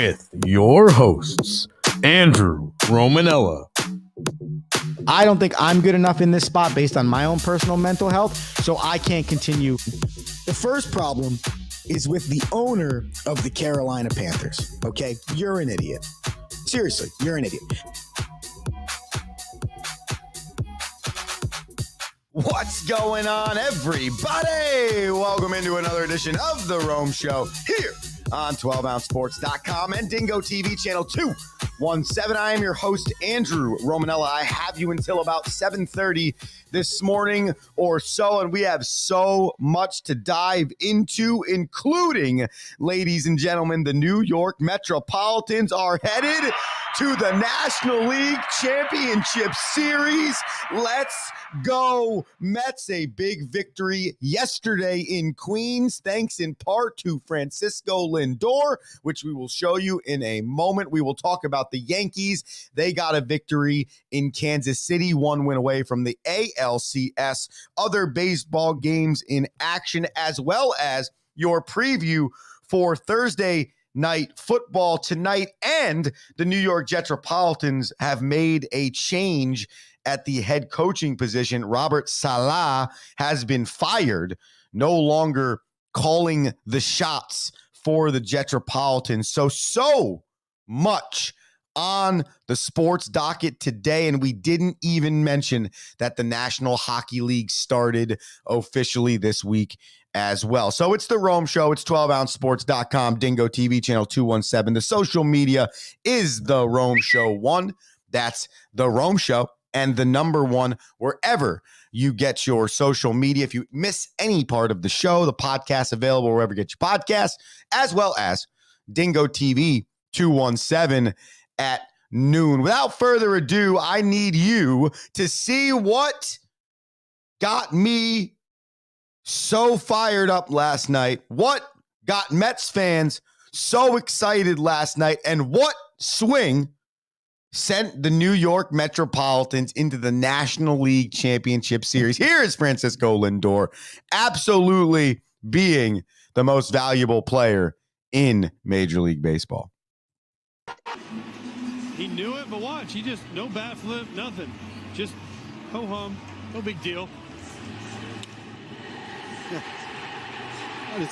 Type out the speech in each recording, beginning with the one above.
with your hosts, Andrew Romanella. I don't think I'm good enough in this spot based on my own personal mental health, so I can't continue. The first problem is with the owner of the Carolina Panthers, okay? You're an idiot. Seriously, you're an idiot. What's going on, everybody? Welcome into another edition of The Rome Show here on 12ouncesports.com and Dingo TV channel 217. I am your host, Andrew Romanella. I have you until about 7:30 this morning or so, and we have so much to dive into, including, ladies and gentlemen, the New York Metropolitans are headed to the National League Championship Series. Let's go Mets. A big victory yesterday in Queens, thanks in part to Francisco Lindor, which we will show you in a moment. We will talk about the Yankees. They got a victory in Kansas City, one win away from the NLCS. Other baseball games in action, as well as your preview for Thursday night football tonight. And the New York Metropolitans have made a change at the head coaching position. Robert Saleh has been fired, no longer calling the shots for the Metropolitans. So much on the sports docket today, and we didn't even mention that the National Hockey League started officially this week as well. So it's the Rome Show. It's 12ouncesports.com, Dingo TV channel 217. The social media is the Rome Show 1. That's the Rome Show and the number 1 wherever you get your social media. If you miss any part of the show, the podcast available wherever you get your podcasts, as well as Dingo TV 217 at noon. Without further ado, I need you to see what got me so fired up last night, what got Mets fans so excited last night, and what swing sent the New York Metropolitans into the National League Championship Series. Here is Francisco Lindor, absolutely being the most valuable player in Major League Baseball. He knew it, but watch, he just, no bat flip, nothing. Just ho-hum, no big deal. That is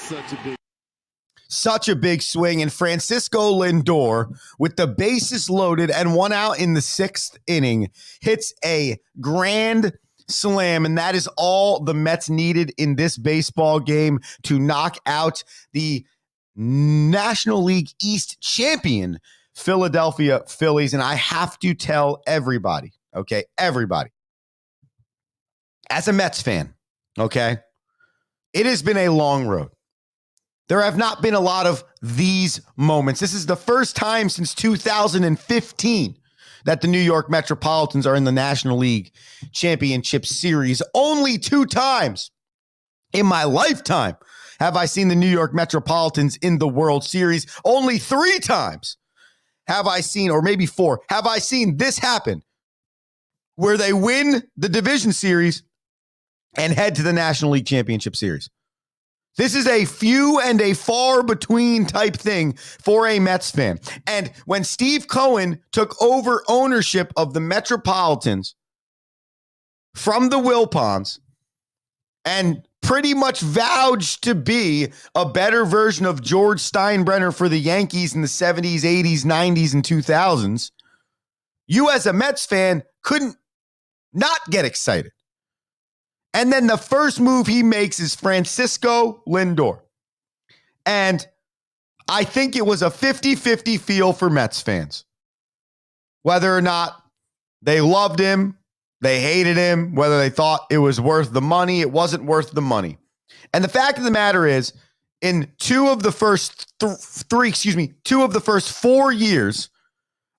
such a big swing. And Francisco Lindor, with the bases loaded and one out in the 6th inning, hits a grand slam. And that is all the Mets needed in this baseball game to knock out the National League East champion Philadelphia Phillies. And I have to tell everybody, okay, everybody, as a Mets fan, okay, it has been a long road. There have not been a lot of these moments. This is the first time since 2015 that the New York Metropolitans are in the National League Championship Series. Only 2 times in my lifetime have I seen the New York Metropolitans in the World Series. Only 3 times have I seen, or maybe 4, have I seen this happen, where they win the division series and head to the National League Championship Series. This is a few and a far between type thing for a Mets fan. And when Steve Cohen took over ownership of the Metropolitans from the Wilpons and pretty much vouched to be a better version of George Steinbrenner for the Yankees in the 70s, 80s, 90s, and 2000s, you as a Mets fan couldn't not get excited. And then the first move he makes is Francisco Lindor. And I think it was a 50-50 feel for Mets fans. Whether or not they loved him, they hated him, whether they thought it was worth the money, it wasn't worth the money. And the fact of the matter is, in 2 of the first 4 years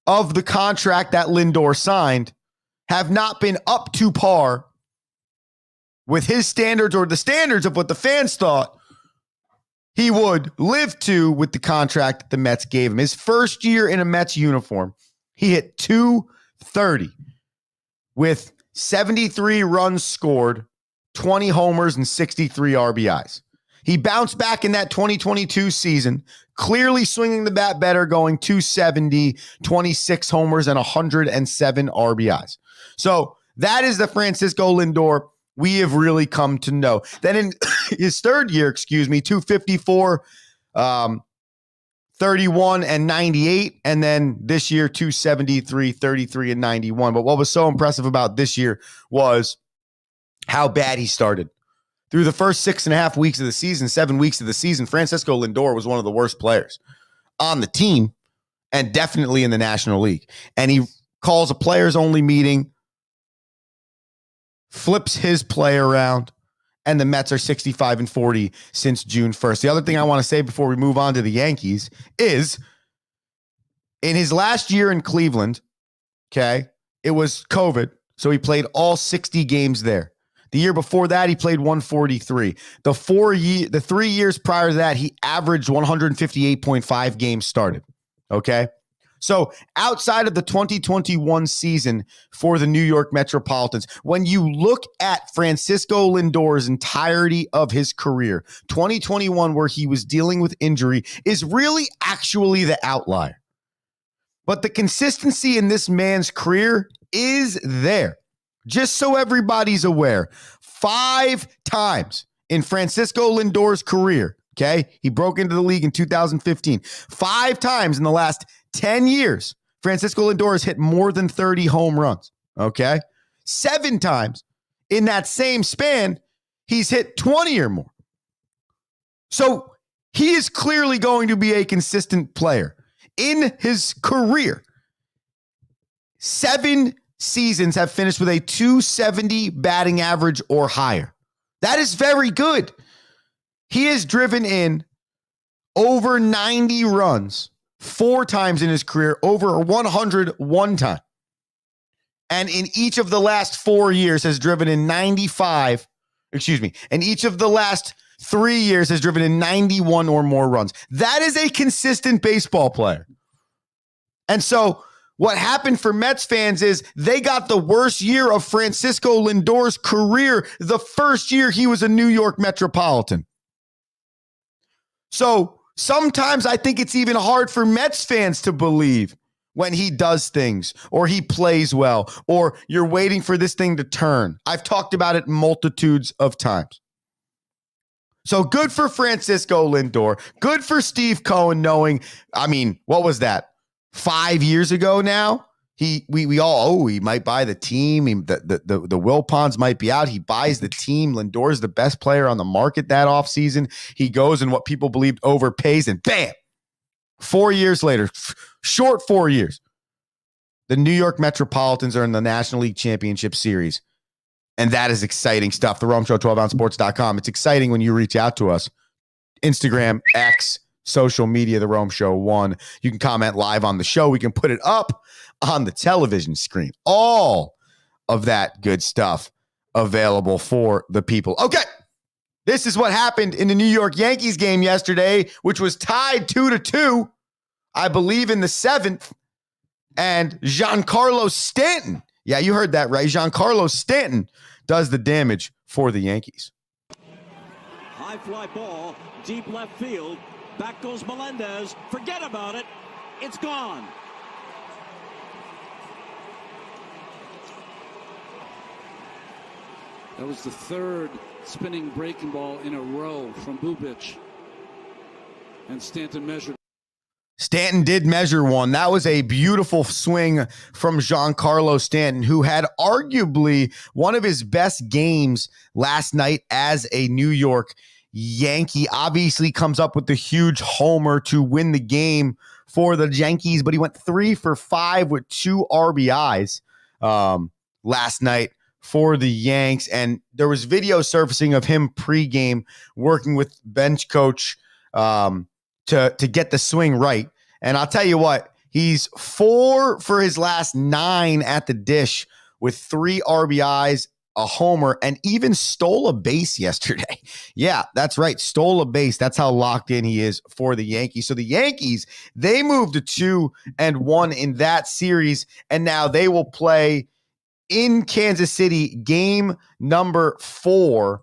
of the contract that Lindor signed have not been up to par with his standards or the standards of what the fans thought he would live to with the contract that the Mets gave him. His first year in a Mets uniform, he hit .230 with 73 runs scored, 20 homers, and 63 RBIs. He bounced back in that 2022 season, clearly swinging the bat better, going 270, 26 homers, and 107 RBIs. So that is the Francisco Lindor we have really come to know. Then in his third year, 254, 31 and 98. And then this year, 273, 33 and 91. But what was so impressive about this year was how bad he started. Through the first 6.5 weeks of the season, 7 weeks of the season, Francisco Lindor was one of the worst players on the team and definitely in the National League. And he calls a players-only meeting, flips his play around, and the Mets are 65-40 since June 1st. The other thing I want to say before we move on to the Yankees is in his last year in Cleveland, it was COVID, so he played all 60 games there. The year before that, he played 143. The 3 years prior to that, he averaged 158.5 games started. Okay? So outside of the 2021 season for the New York Metropolitans, when you look at Francisco Lindor's entirety of his career, 2021, where he was dealing with injury, is really actually the outlier. But the consistency in this man's career is there. Just so everybody's aware, 5 times in Francisco Lindor's career, he broke into the league in 2015. 5 times in the last 10 years, Francisco Lindor has hit more than 30 home runs, 7 times in that same span, he's hit 20 or more. So he is clearly going to be a consistent player. In his career, 7 seasons have finished with a 270 batting average or higher. That is very good. He has driven in over 90 runs 4 times in his career, over 100 one time. And in each of the last 4 years has driven in 95, and each of the last 3 years has driven in 91 or more runs. That is a consistent baseball player. And so what happened for Mets fans is they got the worst year of Francisco Lindor's career the first year he was a New York Metropolitan. So sometimes I think it's even hard for Mets fans to believe when he does things or he plays well or you're waiting for this thing to turn. I've talked about it multitudes of times. So good for Francisco Lindor. Good for Steve Cohen knowing, what was that? 5 years ago now, we all, he might buy the team. The Wilpons might be out. He buys the team. Lindor's the best player on the market that offseason. He goes and what people believed overpays, and bam, 4 years later, short 4 years, the New York Metropolitans are in the National League Championship Series. And that is exciting stuff. The Rome Show, 12ouncesports.com. It's exciting when you reach out to us. Instagram, X, social media, The Rome Show 1. You can comment live on the show. We can put it up on the television screen. All of that good stuff available for the people. Okay, this is what happened in the New York Yankees game yesterday, which was tied 2-2, I believe, in the 7th. And Giancarlo Stanton, yeah, you heard that right. Giancarlo Stanton does the damage for the Yankees. High fly ball, deep left field. Back goes Melendez. Forget about it. It's gone. That was the 3rd spinning breaking ball in a row from Bubic. And Stanton measured. Stanton did measure one. That was a beautiful swing from Giancarlo Stanton, who had arguably one of his best games last night as a New York Yankee. Obviously comes up with the huge homer to win the game for the Yankees, but he went 3 for 5 with 2 RBIs last night for the Yanks. And there was video surfacing of him pregame working with bench coach to get the swing right. And I'll tell you what, he's 4 for his last 9 at the dish with 3 RBIs, a homer, and even stole a base yesterday. Yeah, that's right. Stole a base. That's how locked in he is for the Yankees. So the Yankees, they moved to 2-1 in that series, and now they will play in Kansas City game number 4.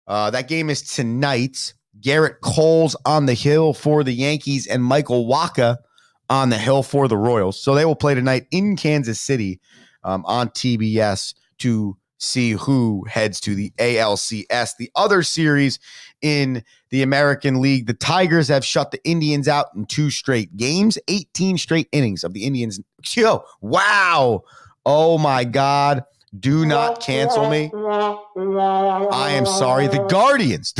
That game is tonight. Garrett Cole's on the hill for the Yankees, and Michael Wacha on the hill for the Royals. So they will play tonight in Kansas City on TBS to see who heads to the ALCS. The other series in the American League, the Tigers have shut the Indians out in 2 straight games, 18 straight innings of the Indians. Wow. Oh, my God. Do not cancel me. I am sorry. The Guardians.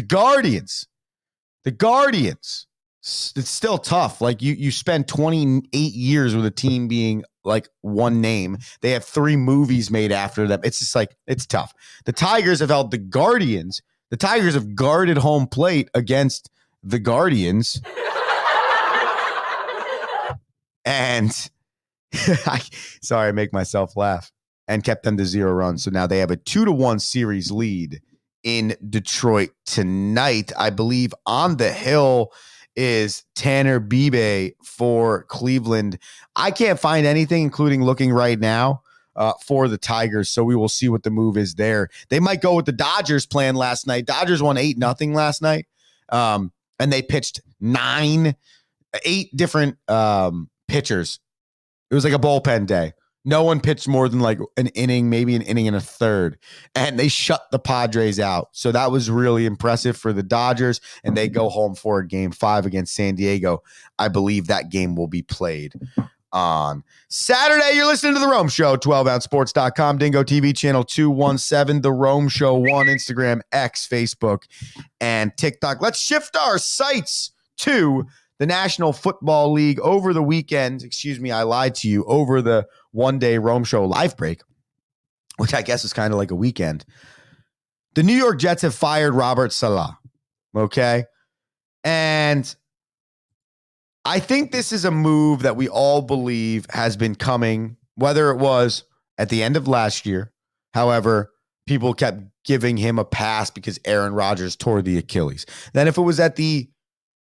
It's still tough. Like you spend 28 years with a team being like one name. They have 3 movies made after them. It's just like, it's tough. The Tigers have held the Guardians. The Tigers have guarded home plate against the Guardians. And I make myself laugh, and kept them to 0 runs. So now they have a 2-1 series lead in Detroit tonight. I believe on the hill is Tanner Bebe for Cleveland. I can't find anything, including looking right now, for the Tigers. So we will see what the move is there. They might go with the Dodgers plan last night. Dodgers won 8-0 last night. And they pitched 8 different pitchers. It was like a bullpen day. No one pitched more than like an inning, maybe an inning and a third. And they shut the Padres out. So that was really impressive for the Dodgers. And they go home for a game 5 against San Diego. I believe that game will be played on Saturday. You're listening to The Rome Show, 12ouncesports.com, Dingo TV channel 217, The Rome Show 1, Instagram, X, Facebook, and TikTok. Let's shift our sights to the National Football League over the weekend. Excuse me, I lied to you. Over the one-day Rome Show live break, which I guess is kind of like a weekend. The New York Jets have fired Robert Saleh, okay? And I think this is a move that we all believe has been coming, whether it was at the end of last year. However, people kept giving him a pass because Aaron Rodgers tore the Achilles. Then if it was at the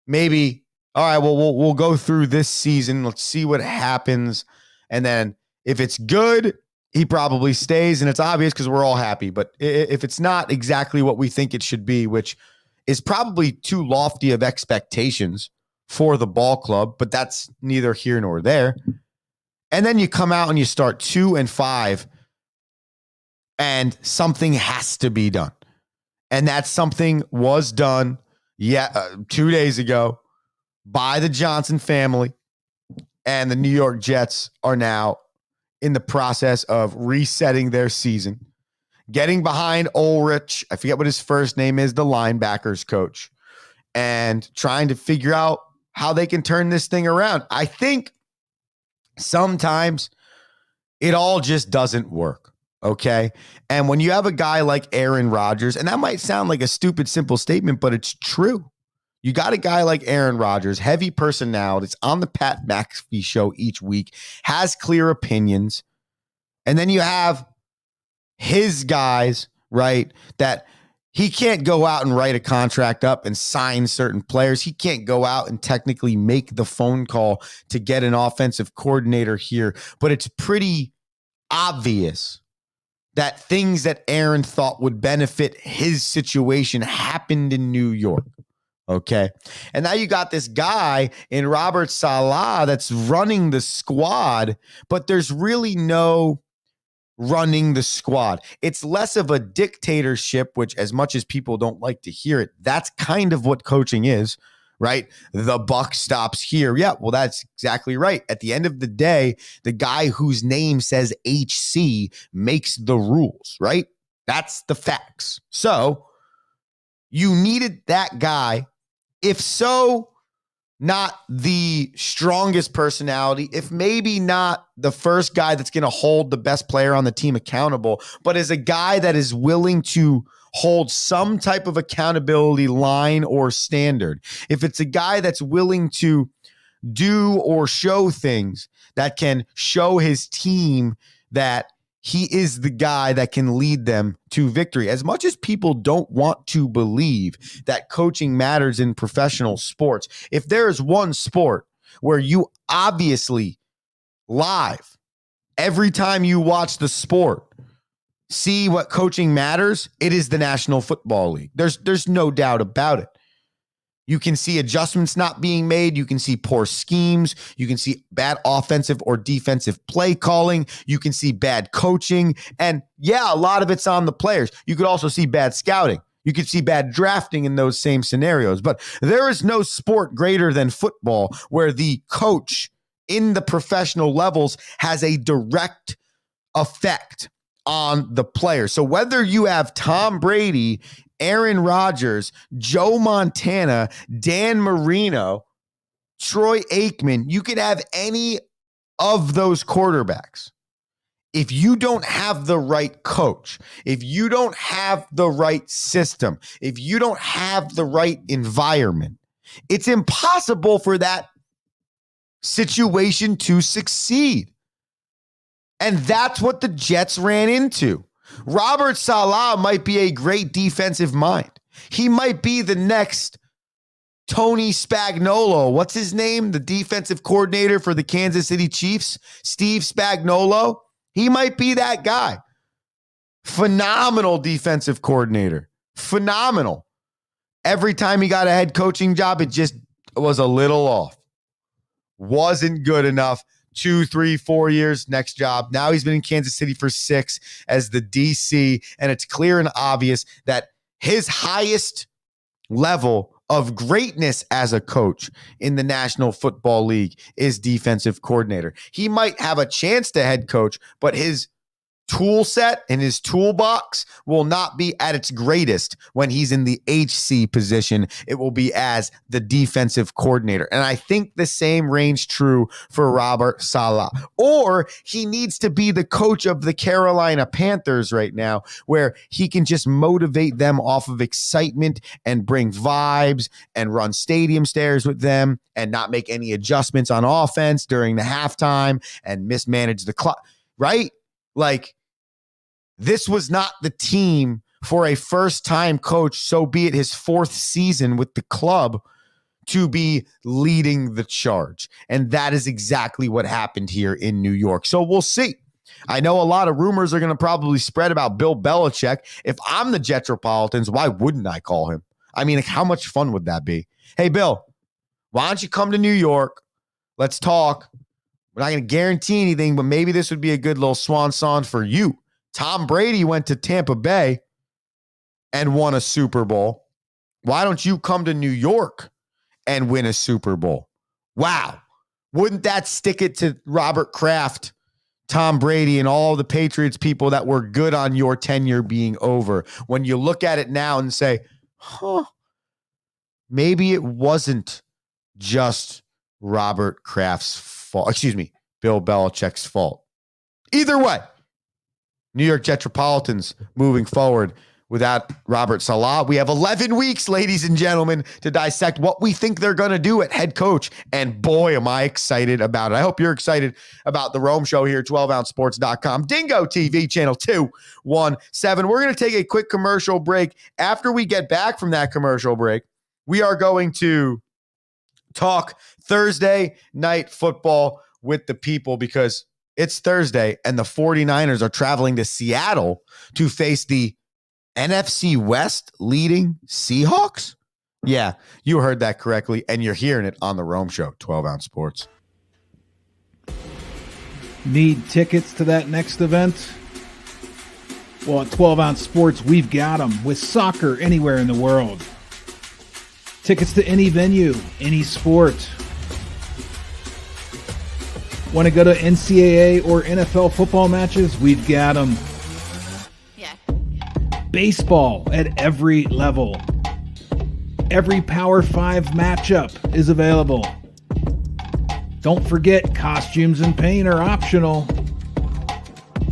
maybe, all right, well, we'll go through this season. Let's see what happens. And then if it's good, he probably stays. And it's obvious because we're all happy. But if it's not exactly what we think it should be, which is probably too lofty of expectations for the ball club, but that's neither here nor there. And then you come out and you start 2-5, and something has to be done. And that something was done 2 days ago by the Johnson family, and the New York Jets are now in the process of resetting their season, getting behind Ulrich. I forget what his first name is, the linebackers coach, and trying to figure out how they can turn this thing around. I think sometimes it all just doesn't work, okay? And when you have a guy like Aaron Rodgers, and that might sound like a stupid, simple statement, but it's true. You got a guy like Aaron Rodgers, heavy personality, that's on the Pat McAfee show each week, has clear opinions. And then you have his guys, right, that he can't go out and write a contract up and sign certain players. He can't go out and technically make the phone call to get an offensive coordinator here. But it's pretty obvious that things that Aaron thought would benefit his situation happened in New York. Okay. And now you got this guy in Robert Saleh that's running the squad, but there's really no running the squad. It's less of a dictatorship, which, as much as people don't like to hear it, that's kind of what coaching is, right? The buck stops here. Yeah, well, that's exactly right. At the end of the day, the guy whose name says HC makes the rules, right? That's the facts. So you needed that guy. If so, not the strongest personality, if maybe not the first guy that's going to hold the best player on the team accountable, but as a guy that is willing to hold some type of accountability line or standard. If it's a guy that's willing to do or show things that can show his team that he is the guy that can lead them to victory. As much as people don't want to believe that coaching matters in professional sports, if there is one sport where you obviously live every time you watch the sport, see what coaching matters, it is the National Football League. There's no doubt about it. You can see adjustments not being made. You can see poor schemes. You can see bad offensive or defensive play calling. You can see bad coaching. And yeah, a lot of it's on the players. You could also see bad scouting. You could see bad drafting in those same scenarios. But there is no sport greater than football where the coach in the professional levels has a direct effect on the player. So whether you have Tom Brady, Aaron Rodgers, Joe Montana, Dan Marino, Troy Aikman, you could have any of those quarterbacks. If you don't have the right coach, if you don't have the right system, if you don't have the right environment, it's impossible for that situation to succeed. And that's what the Jets ran into. Robert Saleh might be a great defensive mind. He might be the next Tony Spagnuolo. What's his name? The defensive coordinator for the Kansas City Chiefs, Steve Spagnuolo. He might be that guy. Phenomenal defensive coordinator. Phenomenal. Every time he got a head coaching job, it just was a little off. Wasn't good enough. 2, 3, 4 years, next job. Now he's been in Kansas City for 6 as the DC, and it's clear and obvious that his highest level of greatness as a coach in the National Football League is defensive coordinator. He might have a chance to head coach, but his tool set and his toolbox will not be at its greatest when he's in the HC position. It will be as the defensive coordinator. And I think the same reigns true for Robert Saleh. Or he needs to be the coach of the Carolina Panthers right now, where he can just motivate them off of excitement and bring vibes and run stadium stairs with them and not make any adjustments on offense during the halftime and mismanage the clock, right? Like, this was not the team for a first-time coach, so be it his 4th season with the club, to be leading the charge. And that is exactly what happened here in New York. So we'll see. I know a lot of rumors are going to probably spread about Bill Belichick. If I'm the Jetropolitans, why wouldn't I call him? I mean, how much fun would that be? Hey, Bill, why don't you come to New York? Let's talk. We're not going to guarantee anything, but maybe this would be a good little swan song for you. Tom Brady went to Tampa Bay and won a Super Bowl. Why don't you come to New York and win a Super Bowl? Wow. Wouldn't that stick it to Robert Kraft, Tom Brady, and all the Patriots people that were good on your tenure being over? When you look at it now and say, maybe it wasn't just Robert Kraft's fault. Bill Belichick's fault. Either way, New York Jetropolitans moving forward without Robert Saleh. We have 11 weeks, ladies and gentlemen, to dissect what we think they're going to do at head coach. And boy, am I excited about it. I hope you're excited about the Rome Show here, 12ouncesports.com, Dingo TV, channel 217. We're going to take a quick commercial break. After we get back from that commercial break, we are going to talk Thursday night football with the people, because it's Thursday and the 49ers are traveling to Seattle to face the NFC West leading Seahawks. Yeah, you heard that correctly, and you're hearing it on the Rome Show, 12 Ounce Sports. Need tickets to that next event? Well, at 12 Ounce Sports, we've got them with soccer anywhere in the world. Tickets to any venue, any sport. Want to go to NCAA or NFL football matches? We've got them. Yeah. Baseball at every level. Every Power 5 matchup is available. Don't forget, costumes and paint are optional.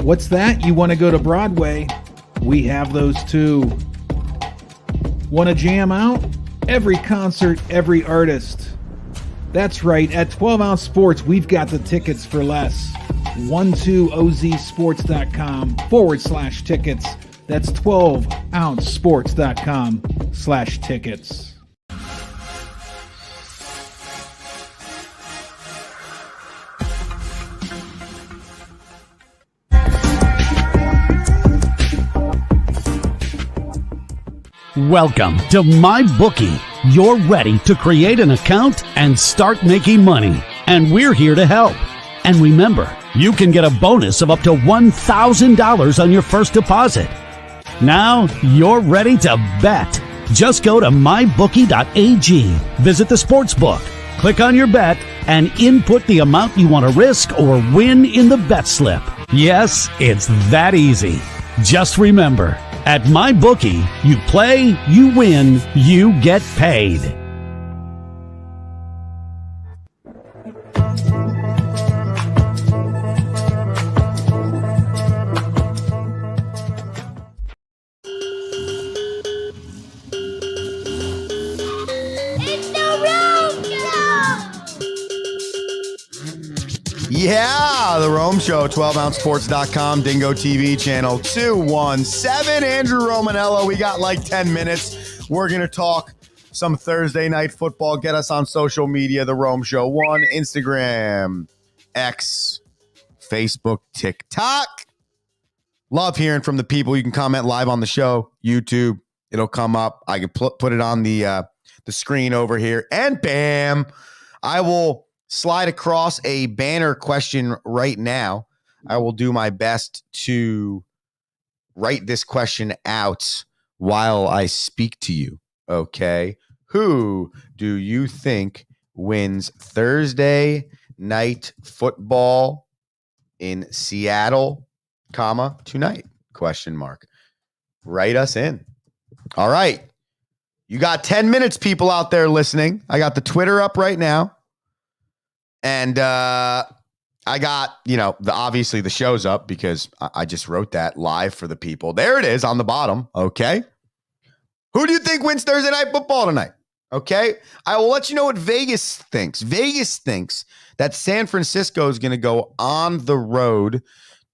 What's that? You want to go to Broadway? We have those too. Want to jam out? Every concert, every artist. That's right, at 12 Ounce Sports, we've got the tickets for less. 12ozsports.com/tickets. That's 12ouncesports.com/tickets. Welcome to MyBookie. You're ready to create an account and start making money, and we're here to help. And remember, you can get a bonus of up to $1,000 on your first deposit. Now you're ready to bet. Just go to mybookie.ag, visit the sportsbook, click on your bet, and input the amount you want to risk or win in the bet slip. Yes, it's that easy. Just remember, at MyBookie, you play, you win, you get paid. Yeah, the Rome Show, 12ouncesports.com, Dingo TV, channel 217. Andrew Romanella, we got like 10 minutes. We're going to talk some Thursday night football. Get us on social media, the Rome Show 1, Instagram, X, Facebook, TikTok. Love hearing from the people. You can comment live on the show, YouTube. It'll come up. I can put it on the screen over here. And bam, I will slide across a banner question right now. I will do my best to write this question out while I speak to you. Okay. Who do you think wins Thursday night football in Seattle, tonight? ? Write us in. All right. You got 10 minutes, people out there listening. I got the Twitter up right now. And I got, obviously the show's up because I just wrote that live for the people. There it is on the bottom. Okay. Who do you think wins Thursday night football tonight? Okay. I will let you know what Vegas thinks. Vegas thinks that San Francisco is going to go on the road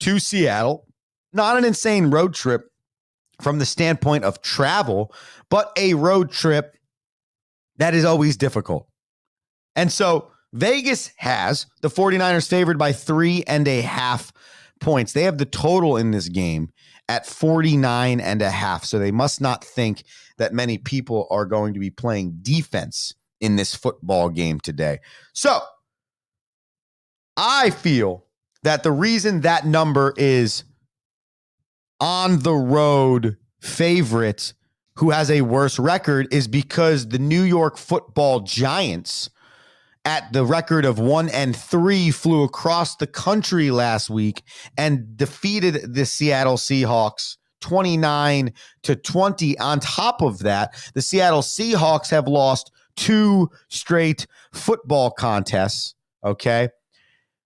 to Seattle. Not an insane road trip from the standpoint of travel, but a road trip that is always difficult. And so Vegas has the 49ers favored by 3.5 points. They have the total in this game at 49.5. So they must not think that many people are going to be playing defense in this football game today. So I feel that the reason that number is on the road favorite who has a worse record is because the New York Football Giants, at the record of 1-3, flew across the country last week and defeated the Seattle Seahawks 29-20. On top of that, the Seattle Seahawks have lost 2 straight football contests. Okay.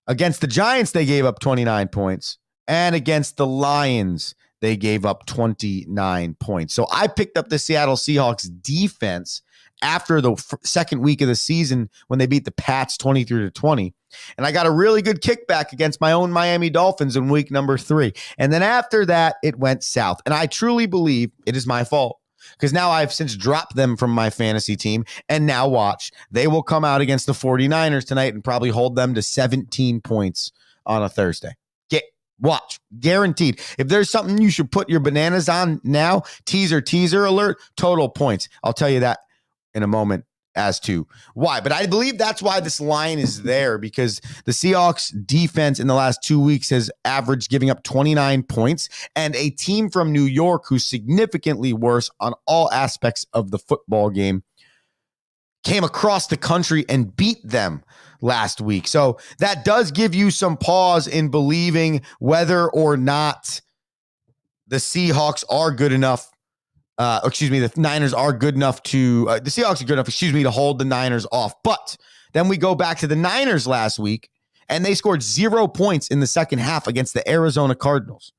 Against the Giants, they gave up 29 points. And against the Lions, they gave up 29 points. So I picked up the Seattle Seahawks defense after the second week of the season when they beat the Pats 23-20. And I got a really good kickback against my own Miami Dolphins in week number 3. And then after that, it went south. And I truly believe it is my fault because now I've since dropped them from my fantasy team. And now watch, they will come out against the 49ers tonight and probably hold them to 17 points on a Thursday. Watch, guaranteed. If there's something you should put your bananas on now, teaser alert, total points. I'll tell you that in a moment as to why. But I believe that's why this line is there, because the Seahawks defense in the last 2 weeks has averaged giving up 29 points, and a team from New York who's significantly worse on all aspects of the football game came across the country and beat them last week. So that does give you some pause in believing whether or not the Seahawks are good enough. The Niners are good enough to, the Seahawks are good enough, to hold the Niners off. But then we go back to the Niners last week, and they scored 0 points in the second half against the Arizona Cardinals.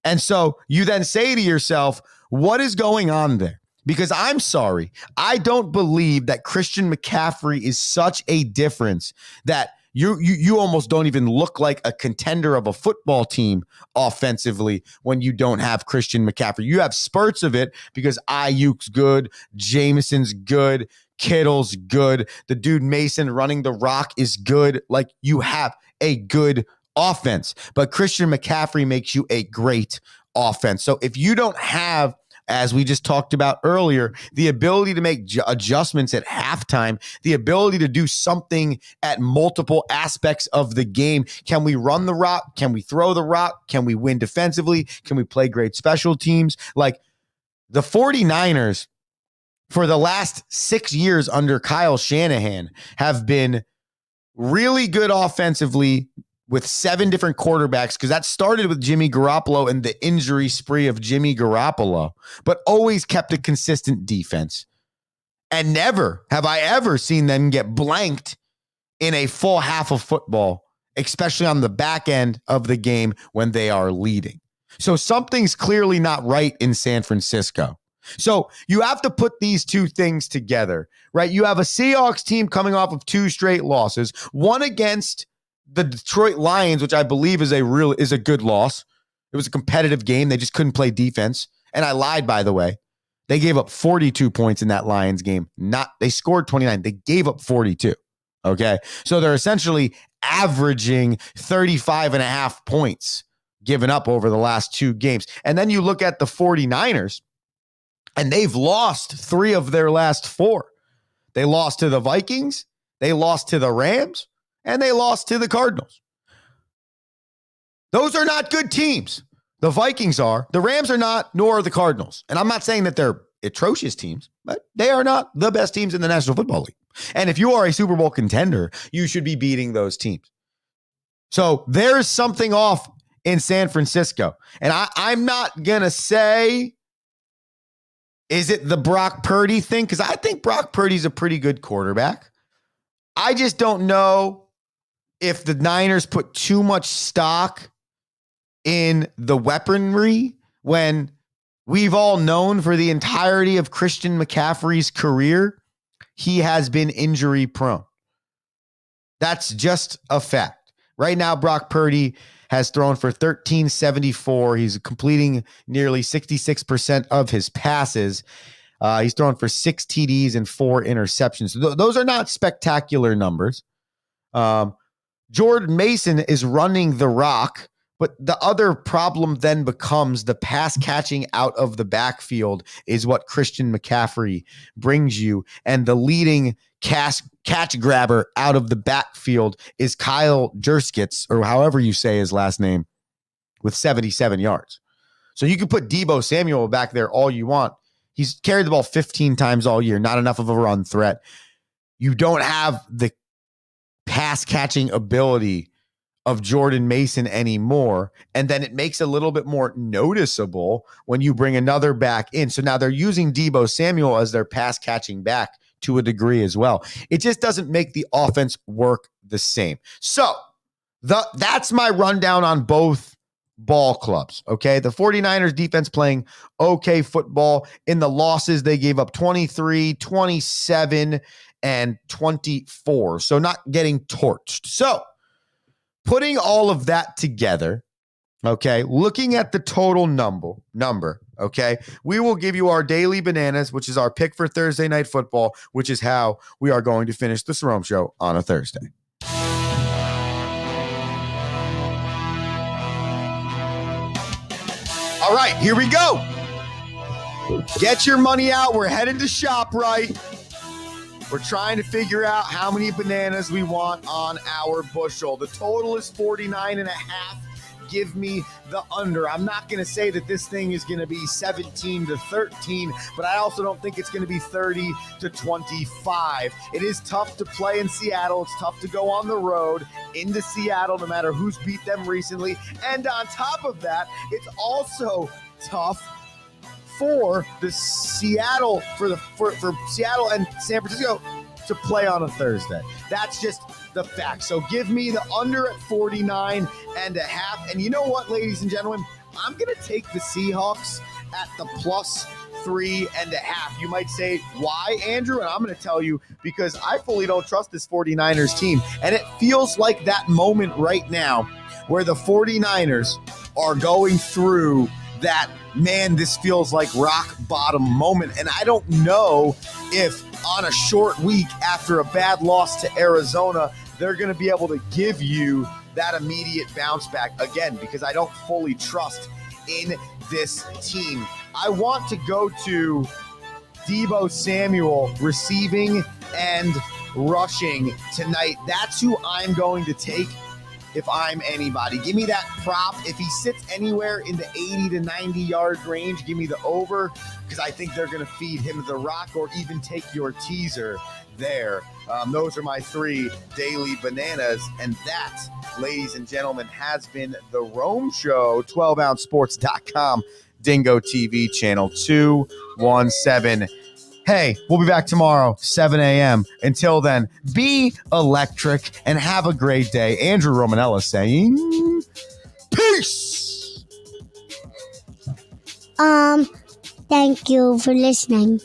And so you then say to yourself, what is going on there? Because I'm sorry, I don't believe that Christian McCaffrey is such a difference that you almost don't even look like a contender of a football team offensively when you don't have Christian McCaffrey. You have spurts of it because Ayuk's good, Jameson's good, Kittle's good, the dude Mason running the rock is good. Like, you have a good offense, but Christian McCaffrey makes you a great offense. So if you don't have as we just talked about earlier, the ability to make adjustments at halftime, the ability to do something at multiple aspects of the game. Can we run the rock? Can we throw the rock? Can we win defensively? Can we play great special teams? Like the 49ers for the last 6 years under Kyle Shanahan have been really good offensively with 7 different quarterbacks, because that started with Jimmy Garoppolo and the injury spree of Jimmy Garoppolo, but always kept a consistent defense. And never have I ever seen them get blanked in a full half of football, especially on the back end of the game when they are leading. So something's clearly not right in San Francisco. So you have to put these two things together, right? You have a Seahawks team coming off of 2 straight losses, one against the Detroit Lions, which I believe is a good loss. It was a competitive game. They just couldn't play defense. And I lied, by the way. They gave up 42 points in that Lions game. They scored 29. They gave up 42. Okay. So they're essentially averaging 35.5 points given up over the last 2 games. And then you look at the 49ers, and they've lost 3 of their last 4. They lost to the Vikings, they lost to the Rams, and they lost to the Cardinals. Those are not good teams. The Vikings are. The Rams are not, nor are the Cardinals. And I'm not saying that they're atrocious teams, but they are not the best teams in the National Football League. And if you are a Super Bowl contender, you should be beating those teams. So there's something off in San Francisco. And I'm not going to say, is it the Brock Purdy thing? Because I think Brock Purdy's a pretty good quarterback. I just don't know if the Niners put too much stock in the weaponry when we've all known for the entirety of Christian McCaffrey's career, he has been injury prone. That's just a fact. Right now, Brock Purdy has thrown for 1,374. He's completing nearly 66% of his passes. He's thrown for 6 TDs and 4 interceptions. Those are not spectacular numbers. Jordan Mason is running the rock, but the other problem then becomes the pass catching out of the backfield is what Christian McCaffrey brings you. And the leading catch grabber out of the backfield is Kyle Jurskits, or however you say his last name, with 77 yards. So you can put Deebo Samuel back there all you want. He's carried the ball 15 times all year, not enough of a run threat. You don't have the pass catching ability of Jordan Mason anymore. And then it makes it a little bit more noticeable when you bring another back in. So now they're using Deebo Samuel as their pass catching back to a degree as well. It just doesn't make the offense work the same. So that's my rundown on both ball clubs. Okay. The 49ers defense playing okay football. In the losses, they gave up 23, 27, and 24. So not getting torched. So putting all of that together, okay, looking at the total number, okay, we will give you our daily bananas, which is our pick for Thursday Night Football, which is how we are going to finish the Jerome Show on a Thursday. All right, here we go. Get your money out. We're headed to ShopRite. We're trying to figure out how many bananas we want on our bushel. The total is 49.5. Give me the under. I'm not going to say that this thing is going to be 17-13, but I also don't think it's going to be 30-25. It is tough to play in Seattle. It's tough to go on the road into Seattle, no matter who's beat them recently. And on top of that, it's also tough for the Seattle, for Seattle and San Francisco to play on a Thursday. That's just the fact. So give me the under at 49.5. And you know what, ladies and gentlemen? I'm going to take the Seahawks at the +3.5. You might say, why, Andrew? And I'm going to tell you, because I fully don't trust this 49ers team. And it feels like that moment right now where the 49ers are going through that, man, this feels like rock bottom moment. And I don't know if on a short week after a bad loss to Arizona, they're going to be able to give you that immediate bounce back again, because I don't fully trust in this team. I want to go to Deebo Samuel receiving and rushing tonight. That's who I'm going to take if I'm anybody. Give me that prop. If he sits anywhere in the 80 to 90 yard range, give me the over, because I think they're going to feed him the rock, or even take your teaser there. Those are my 3 daily bananas. And that, ladies and gentlemen, has been the Rome Show. 12ouncesports.com, Dingo TV channel 217. Hey, we'll be back tomorrow, 7 a.m. Until then, be electric and have a great day. Andrew Romanella saying, peace. Thank you for listening.